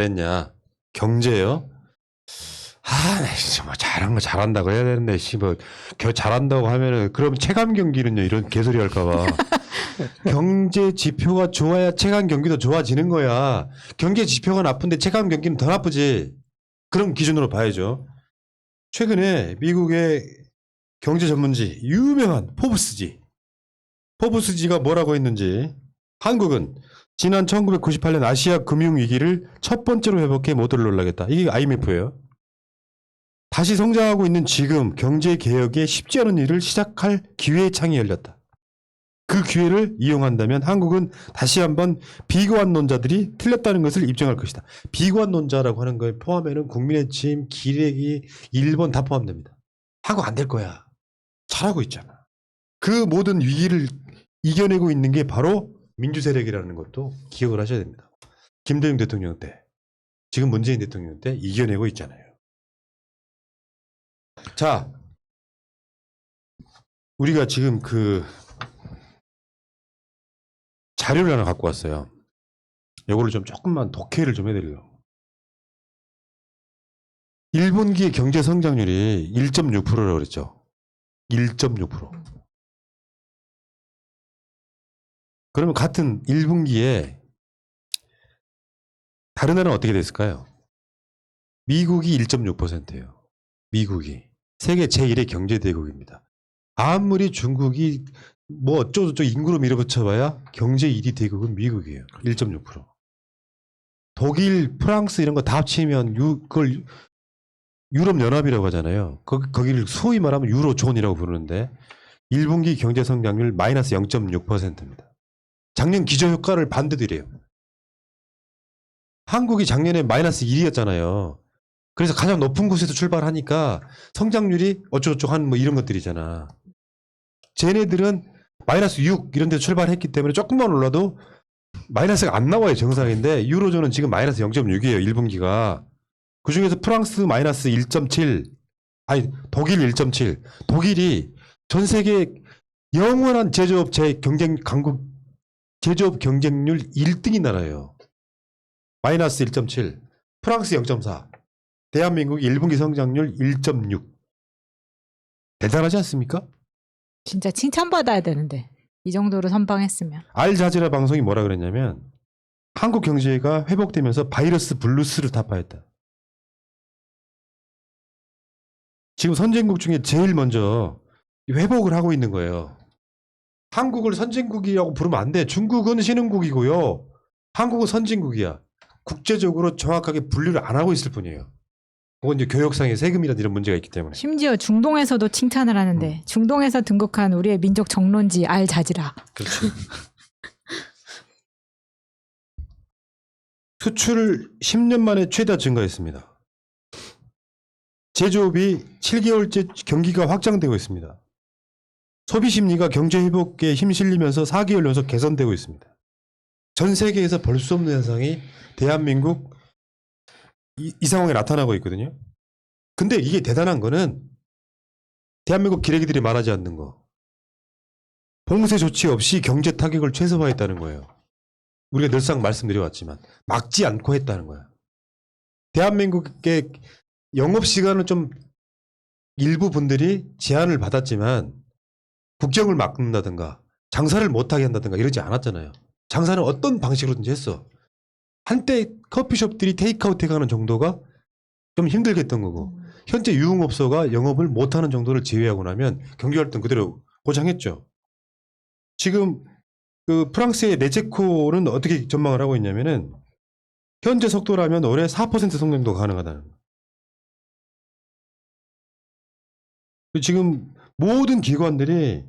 잘했냐? 경제요? 아, 나 진짜 뭐 잘한 거 잘한다고 해야 되는데, 잘한다고 하면은, 그럼 체감 경기는요? 이런 개소리 할까봐. 경제 지표가 좋아야 체감 경기도 좋아지는 거야. 경제 지표가 나쁜데 체감 경기는 더 나쁘지. 그런 기준으로 봐야죠. 최근에 미국의 경제 전문지, 유명한 포브스지가 뭐라고 했는지, 한국은 지난 1998년 아시아 금융위기를 첫 번째로 회복해 모두를 놀라겠다. 이게 IMF예요. 다시 성장하고 있는 지금 경제개혁에 쉽지 않은 일을 시작할 기회의 창이 열렸다. 그 기회를 이용한다면 한국은 다시 한번 비관론자들이 틀렸다는 것을 입증할 것이다. 비관론자라고 하는 거에 포함에는 국민의힘, 기레기, 일본 다 포함됩니다. 한국 안 될 거야. 잘하고 있잖아. 그 모든 위기를 이겨내고 있는 게 바로 민주세력이라는 것도 기억을 하셔야 됩니다. 김대중 대통령 때, 지금 문재인 대통령 때 이겨내고 있잖아요. 자, 우리가 지금 그 자료를 하나 갖고 왔어요. 이거를 좀 조금만 독해를 좀 해드리려고. 1분기 경제 성장률이 1.6%라고 그랬죠. 1.6%. 그러면 같은 1분기에 다른 나라는 어떻게 됐을까요? 미국이 1.6%예요. 미국이. 세계 제1의 경제대국입니다. 아무리 중국이 뭐 어쩌고저쩌고 인구로 밀어붙여봐야 경제 1위 대국은 미국이에요. 1.6%. 독일, 프랑스 이런 거 다 합치면 그걸 유럽연합이라고 하잖아요. 거기를 소위 말하면 유로존이라고 부르는데 1분기 경제 성장률 마이너스 0.6%입니다. 작년 기저효과를 반대도 이래요. 한국이 작년에 마이너스 1이었잖아요. 그래서 가장 높은 곳에서 출발하니까 성장률이 어쩌고저쩌고 한 뭐 이런 것들이잖아. 쟤네들은 마이너스 6 이런 데서 출발했기 때문에 조금만 올라도 마이너스가 안 나와요. 정상인데 유로존은 지금 마이너스 0.6이에요. 1분기가. 그중에서 프랑스 마이너스 1.7 아니 독일 1.7 독일이 전 세계 영원한 제조업 제조업 경쟁률 1등인 나라예요. 마이너스 1.7 프랑스 0.4 대한민국이 1분기 성장률 1.6 대단하지 않습니까? 진짜 칭찬받아야 되는데 이 정도로 선방했으면. 알자지라 방송이 뭐라 그랬냐면 한국 경제가 회복되면서 바이러스 블루스를 타파했다. 지금 선진국 중에 제일 먼저 회복을 하고 있는 거예요. 한국을 선진국이라고 부르면 안 돼. 중국은 신흥국이고요. 한국은 선진국이야. 국제적으로 정확하게 분류를 안 하고 있을 뿐이에요. 그건 이제 교역상의 세금이라든 이런 문제가 있기 때문에. 심지어 중동에서도 칭찬을 하는데 중동에서 등극한 우리의 민족 정론지 알자지라. 그렇죠. 수출 10년 만에 최다 증가했습니다. 제조업이 7개월째 경기가 확장되고 있습니다. 소비 심리가 경제 회복에 힘실리면서 4개월 연속 개선되고 있습니다. 전 세계에서 볼 수 없는 현상이 대한민국 이 상황에 나타나고 있거든요. 근데 이게 대단한 거는 대한민국 기레기들이 말하지 않는 거. 봉쇄 조치 없이 경제 타격을 최소화했다는 거예요. 우리가 늘상 말씀드려왔지만 막지 않고 했다는 거야. 대한민국의 영업시간은 좀 일부 분들이 제한을 받았지만 국경을 막는다든가 장사를 못하게 한다든가 이러지 않았잖아요. 장사는 어떤 방식으로든지 했어. 한때 커피숍들이 테이크아웃 해가는 정도가 좀 힘들겠던 거고 현재 유흥업소가 영업을 못하는 정도를 제외하고 나면 경기활동 그대로 고장했죠. 지금 그 프랑스의 네제코는 어떻게 전망을 하고 있냐면은 현재 속도라면 올해 4% 성장도 가능하다는 거예요. 지금 모든 기관들이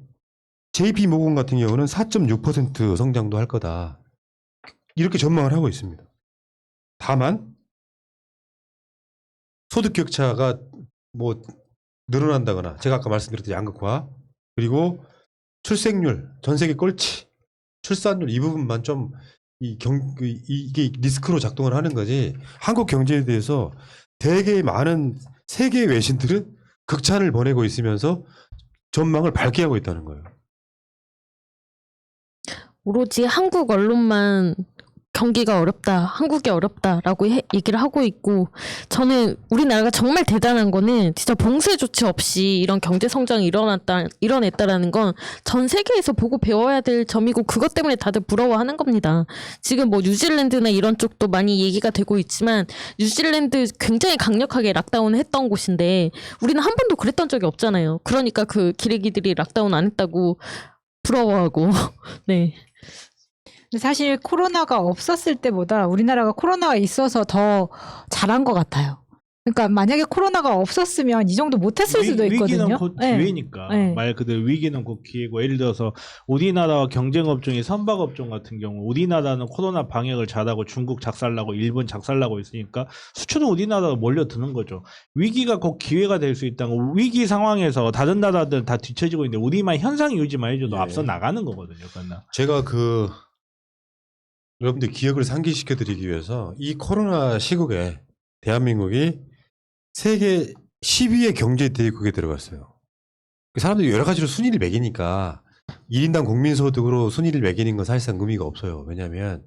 JP모건 같은 경우는 4.6% 성장도 할 거다. 이렇게 전망을 하고 있습니다. 다만 소득 격차가 뭐 늘어난다거나 제가 아까 말씀드렸던 양극화 그리고 출생률 전 세계 꼴찌 출산율 이 부분만 좀 이게 리스크로 작동을 하는 거지 한국 경제에 대해서 되게 많은 세계 외신들은 극찬을 보내고 있으면서 전망을 밝게 하고 있다는 거예요. 오로지 한국 언론만 경기가 어렵다, 한국이 어렵다라고 얘기를 하고 있고, 저는 우리나라가 정말 대단한 거는 진짜 봉쇄 조치 없이 이런 경제 성장이 일어났다라는 건 전 세계에서 보고 배워야 될 점이고, 그것 때문에 다들 부러워하는 겁니다. 지금 뭐 뉴질랜드나 이런 쪽도 많이 얘기가 되고 있지만, 뉴질랜드 굉장히 강력하게 락다운을 했던 곳인데 우리는 한 번도 그랬던 적이 없잖아요. 그러니까 그 기레기들이 락다운 안 했다고 부러워하고. 네. 근데 사실 코로나가 없었을 때보다 우리나라가 코로나가 있어서 더 잘한 것 같아요. 그러니까 만약에 코로나가 없었으면 이 정도 못했을 수도 있거든요. 위기는 곧 네. 기회니까. 네. 말 그대로 위기는 곧 기회고, 예를 들어서 우리나라와 경쟁 업종이 선박 업종 같은 경우, 우리나라는 코로나 방역을 잘하고 중국 작살나고 일본 작살나고 있으니까 수출은 우리나라로 몰려드는 거죠. 위기가 곧 기회가 될 수 있다는 거. 위기 상황에서 다른 나라들은 다 뒤처지고 있는데 우리만 현상 유지만 해줘도 네. 앞서 나가는 거거든요. 그러나. 제가 여러분들 기억을 상기시켜 드리기 위해서 이 코로나 시국에 대한민국이 세계 10위의 경제 대국에 들어갔어요. 사람들이 여러 가지로 순위를 매기니까 1인당 국민소득으로 순위를 매기는 건 사실상 의미가 없어요. 왜냐하면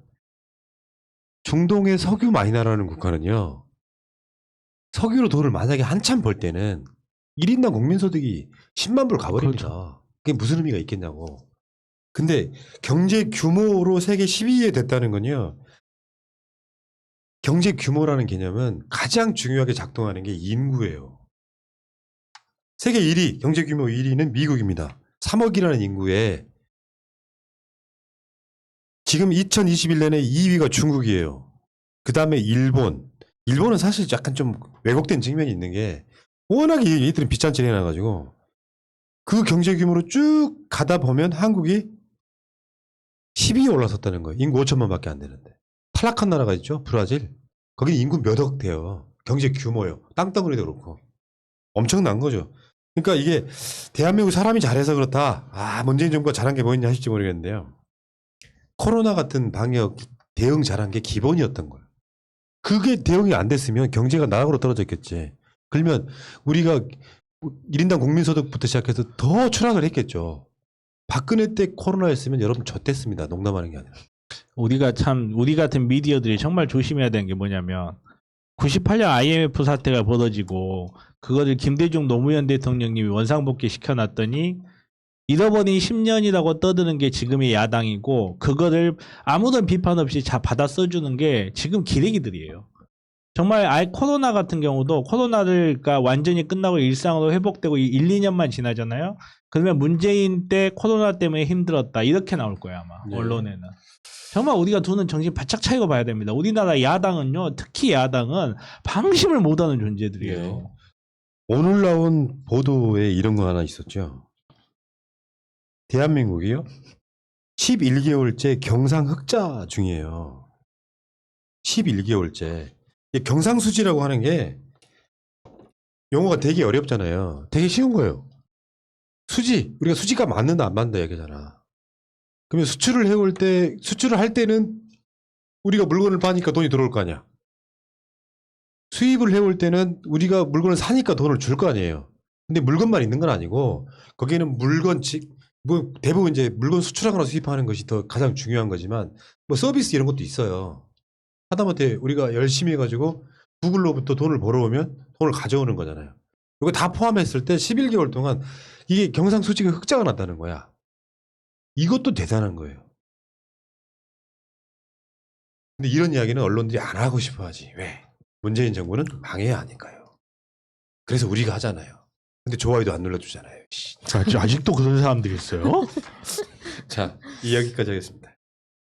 중동의 석유 많이 나라는 국가는요, 석유로 돈을 만약에 한참 벌 때는 1인당 국민소득이 10만 불 가버립니다. 그렇죠. 그게 무슨 의미가 있겠냐고. 근데 경제 규모로 세계 10위에 됐다는 건요, 경제 규모라는 개념은 가장 중요하게 작동하는 게 인구예요. 세계 1위, 경제 규모 1위는 미국입니다. 3억이라는 인구에 지금 2021년에 2위가 중국이에요. 그 다음에 일본. 일본은 사실 약간 좀 왜곡된 측면이 있는 게 워낙에 이들은 빚잔치를 해놔가지고 그 경제 규모로 쭉 가다 보면 한국이 10위에 올라섰다는 거예요. 인구 5천만 밖에 안 되는데. 탈락한 나라가 있죠. 브라질. 거기 인구 몇 억 돼요. 경제 규모요. 땅덩어리도 그렇고. 엄청난 거죠. 그러니까 이게 대한민국 사람이 잘해서 그렇다. 문재인 정부가 잘한 게 뭐였냐 하실지 모르겠는데요. 코로나 같은 방역 대응 잘한 게 기본이었던 거예요. 그게 대응이 안 됐으면 경제가 나락으로 떨어졌겠지. 그러면 우리가 1인당 국민소득부터 시작해서 더 추락을 했겠죠. 박근혜 때 코로나였으면 여러분 젖됐습니다. 농담하는 게 아니라. 우리 같은 미디어들이 정말 조심해야 되는 게 뭐냐면, 98년 IMF 사태가 벌어지고 그거를 김대중 노무현 대통령님이 원상복귀 시켜놨더니 잃어버린 10년이라고 떠드는 게 지금의 야당이고, 그거를 아무런 비판 없이 받아 써주는 게 지금 기레기들이에요. 정말 코로나 같은 경우도 코로나가 완전히 끝나고 일상으로 회복되고 1, 2년만 지나잖아요. 그러면 문재인 때 코로나 때문에 힘들었다, 이렇게 나올 거예요 아마. 네. 언론에는. 정말 우리가 두는 정신 바짝 차이고 봐야 됩니다. 우리나라 야당은요, 특히 야당은 방심을 못하는 존재들이에요. 네. 오늘 나온 보도에 이런 거 하나 있었죠. 대한민국이요 11개월째 경상 흑자 중이에요. 11개월째. 경상수지라고 하는 게 용어가 되게 어렵잖아요. 되게 쉬운 거예요. 수지. 우리가 수지가 맞는다 안 맞는다 얘기잖아. 그러면 수출을 할 때는 우리가 물건을 파니까 돈이 들어올 거 아니야. 수입을 해올 때는 우리가 물건을 사니까 돈을 줄 거 아니에요. 근데 물건만 있는 건 아니고 거기에는 뭐 대부분 이제 물건 수출하거나 수입하는 것이 더 가장 중요한 거지만 뭐 서비스 이런 것도 있어요. 하다못해 우리가 열심히 해가지고 구글로부터 돈을 벌어오면 돈을 가져오는 거잖아요. 이거 다 포함했을 때 11개월 동안 이게 경상수지가 흑자가 났다는 거야. 이것도 대단한 거예요. 근데 이런 이야기는 언론들이 안 하고 싶어 하지. 왜? 문재인 정부는 망해야 하니까요. 그래서 우리가 하잖아요. 근데 좋아요도 안 눌러주잖아요. 아직도 그런 사람들이 있어요? 자, 이야기까지 하겠습니다.